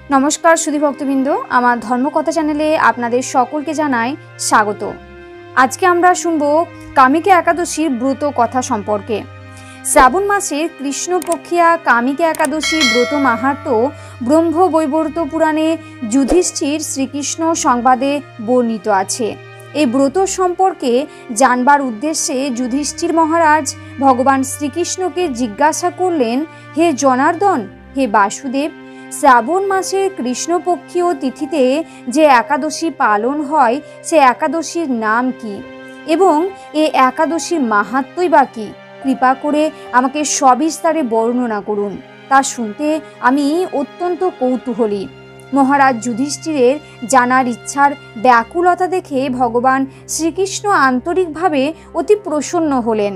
नमस्कार सुधी भक्तबिंद आमार धर्मकथा चैनेले आपनादेर सकलके जानाई स्वागत। आज के आमरा शुनबो कामिका एकादशीर व्रत कथा सम्पर्के। श्रावण मासेर कृष्णपक्षिया कामिका एकादशी व्रत माहात्म्य ब्रह्मवैवर्त पुराणे युधिष्ठिर श्रीकृष्ण संवादे बर्णित आछे। এই ব্রত সম্পর্কে জানবার উদ্দেশ্যে যুধিষ্ঠির মহারাজ ভগবান শ্রীকৃষ্ণকে জিজ্ঞাসা করলেন, হে জনার্দন, হে বাসুদেব, শ্রাবণ মাসের কৃষ্ণপক্ষীয় তিথিতে যে একাদশী পালন হয় সে একাদশীর নাম কি এবং এই একাদশীর মাহাত্ম্যই বা কি? কৃপা করে আমাকে সবিস্তারে বর্ণনা করুন, তা শুনতে আমি অত্যন্ত কৌতূহলী। মহারাজ যুধিষ্ঠিরের জানার ইচ্ছার ব্যাকুলতা দেখে ভগবান শ্রীকৃষ্ণ আন্তরিকভাবে অতি প্রসন্ন হলেন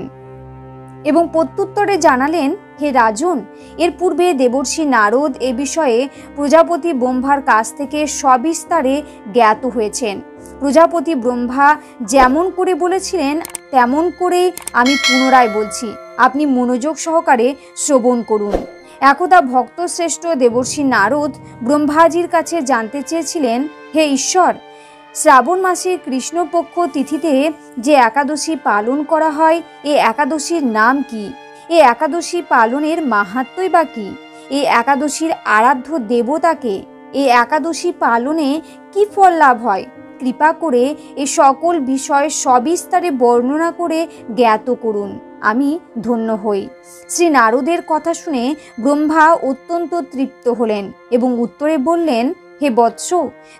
এবং প্রত্যুত্তরে জানালেন, হে রাজন, এর পূর্বে দেবর্ষি নারদ এ বিষয়ে প্রজাপতি ব্রহ্মার কাছ থেকে সবিস্তারে জ্ঞাত হয়েছেন। প্রজাপতি ব্রহ্মা যেমন করে বলেছিলেন তেমন করেই আমি পুনরায় বলছি, আপনি মনোযোগ সহকারে শ্রবণ করুন। একদা ভক্তশ্রেষ্ঠ দেবর্ষি নারদ ব্রহ্মাজির কাছে জানতে চেয়েছিলেন, হে ঈশ্বর, শ্রাবণ মাসের কৃষ্ণপক্ষ তিথিতে যে একাদশী পালন করা হয় এই একাদশীর নাম কি? এই একাদশী পালনের মাহাত্ম্যই বা কি? এই একাদশীর আরাধ্য দেবতাকে? এই একাদশী পালনে কি ফল লাভ হয়? কৃপা করে এই সকল বিষয় সবিস্তারে বর্ণনা করে জ্ঞাত করুন, আমি ধন্য হই। শ্রী নারদের কথা শুনে ব্রহ্মা অত্যন্ত তৃপ্ত হলেন এবং উত্তরে বললেন, হে বৎস,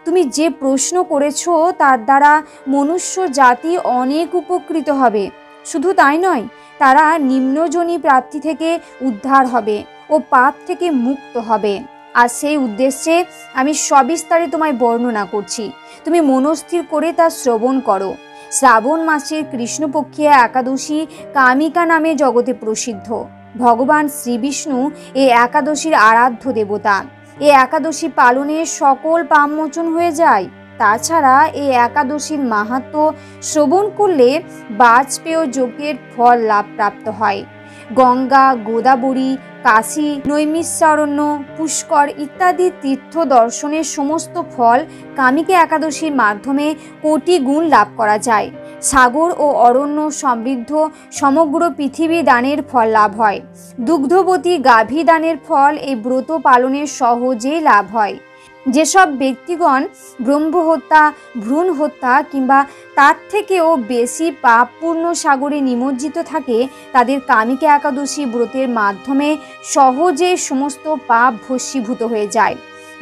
তুমি যে প্রশ্ন করেছ তার দ্বারা মনুষ্য জাতি অনেক উপকৃত হবে। শুধু তাই নয়, তারা নিম্নজনী প্রাপ্তি থেকে উদ্ধার হবে ও পাপ থেকে মুক্ত হবে। আর সেই উদ্দেশ্যে আমি সবিস্তারে তোমায় বর্ণনা করছি, তুমি মনস্থির করে তা শ্রবণ করো। শ্রাবণ মাসের কৃষ্ণপক্ষিয়া একাদশী কামিকা নামে জগতে প্রসিদ্ধ। ভগবান শ্রীবিষ্ণু এই একাদশীর আরাধ্য দেবতা। এই একাদশী পালনে সকল পাপমোচন হয়ে যায়। তাছাড়া এই একাদশীর মাহাত্ম্য শ্রবণ করলে বাজপেয় যজ্ঞের ফল লাভ প্রাপ্ত হয়। গঙ্গা, গোদাবরী, কাশী, নৈমিষারণ্য, পুষ্কর ইত্যাদি তীর্থ দর্শনের সমস্ত ফল কামিকা একাদশীর মাধ্যমে কোটি গুণ লাভ করা যায়। সাগর ও অরণ্য সমৃদ্ধ সমগ্র পৃথিবী দানের ফল লাভ হয়। দুগ্ধবতী গাভী দানের ফল এই ব্রত পালনের সহজেই লাভ হয়। যেসব ব্যক্তিগণ ব্রহ্মহত্যা, ভ্রূণ হত্যা কিংবা তার থেকেও বেশি পাপপূর্ণ সাগরে নিমজ্জিত থাকে তাদের কামিকা একাদশী ব্রতের মাধ্যমে সহজে সমস্ত পাপ ভস্মীভূত হয়ে যায়।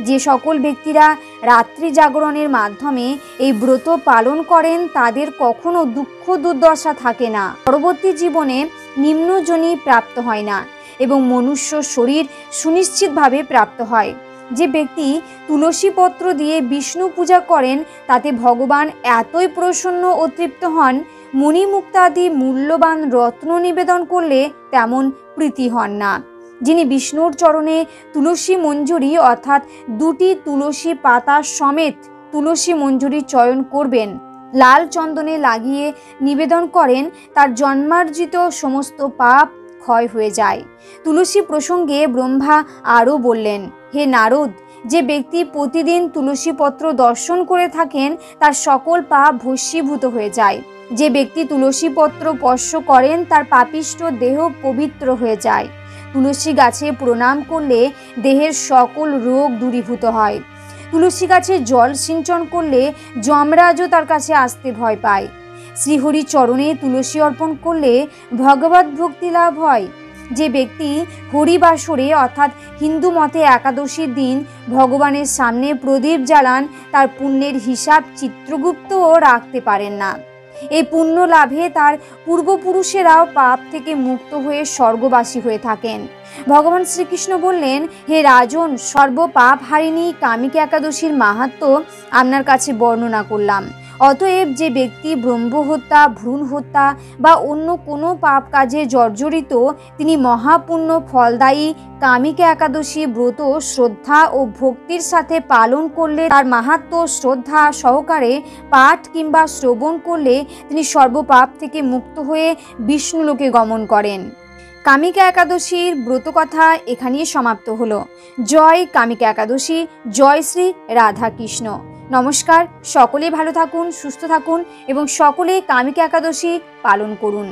যে সকল ব্যক্তিরা রাত্রি জাগরণের মাধ্যমে এই ব্রত পালন করেন তাদের কখনো দুঃখ দুর্দশা থাকে না, পরবর্তী জীবনে নিম্নজনী প্রাপ্ত হয় না এবং মনুষ্য শরীর সুনিশ্চিতভাবে প্রাপ্ত হয়। যে ব্যক্তি তুলসী পত্র দিয়ে বিষ্ণু পূজা করেন তাতে ভগবান এতই প্রসন্ন ও তৃপ্ত হন, মণিমুক্তাদি মূল্যবান রত্ন নিবেদন করলে তেমন প্রীতি হন না। যিনি বিষ্ণুর চরণে তুলসী মঞ্জুরি অর্থাৎ দুটি তুলসী পাতা সমেত তুলসী মঞ্জুরি চয়ন করবেন, লাল চন্দনে লাগিয়ে নিবেদন করেন, তার জন্মার্জিত সমস্ত পাপ ক্ষয় হয়ে যায়। তুলসী প্রসঙ্গে ব্রহ্মা আরও বললেন, হে নারদ, যে ব্যক্তি প্রতিদিন তুলসী পত্র দর্শন করে থাকেন তার সকল পাপ ভস্মীভূত হয়ে যায়। যে ব্যক্তি তুলসী পত্র স্পর্শ করেন তার পাপিষ্ঠ দেহ পবিত্র হয়ে যায়। তুলসী গাছে প্রণাম করলে দেহের সকল রোগ দূরীভূত হয়। তুলসী গাছে জল সিঞ্চন করলে যমরাজও তার কাছে আসতে ভয় পায়। শ্রীহরি চরণে তুলসী অর্পণ করলে ভগবত ভক্তি লাভ হয়। যে ব্যক্তি হরিবাসরে অর্থাৎ হিন্দু মতে একাদশীর দিন ভগবানের সামনে প্রদীপ জ্বালান তার পুণ্যের হিসাব চিত্রগুপ্তও রাখতে পারেন না। এই পুণ্য লাভে তার পূর্বপুরুষেরাও পাপ থেকে মুক্ত হয়ে স্বর্গবাসী হয়ে থাকেন। ভগবান শ্রীকৃষ্ণ বললেন, হে রাজন, সর্ব পাপ হারিণী কামিকা একাদশীর মাহাত্ম্য আপনার কাছে বর্ণনা করলাম। অতএব যে ব্যক্তি ব্রহ্মহত্যা, ভ্রূণ হত্যা বা অন্য কোনো পাপ কাজে জর্জরিত তিনি মহাপুণ্য ফলদায়ী কামিকা একাদশী ব্রত শ্রদ্ধা ও ভক্তির সাথে পালন করলে, তার মাহাত্ম্য শ্রদ্ধা সহকারে পাঠ কিংবা শ্রবণ করলে তিনি সর্বপাপ থেকে মুক্ত হয়ে বিষ্ণুলোকে গমন করেন। কামিকা একাদশীর ব্রতকথা এখানেই সমাপ্ত হলো। জয় কামিকা একাদশী, জয় শ্রী রাধা কৃষ্ণ। নমস্কার, সকলেই ভালো থাকুন, সুস্থ থাকুন এবং সকলেই কামিকা একাদশী পালন করুন।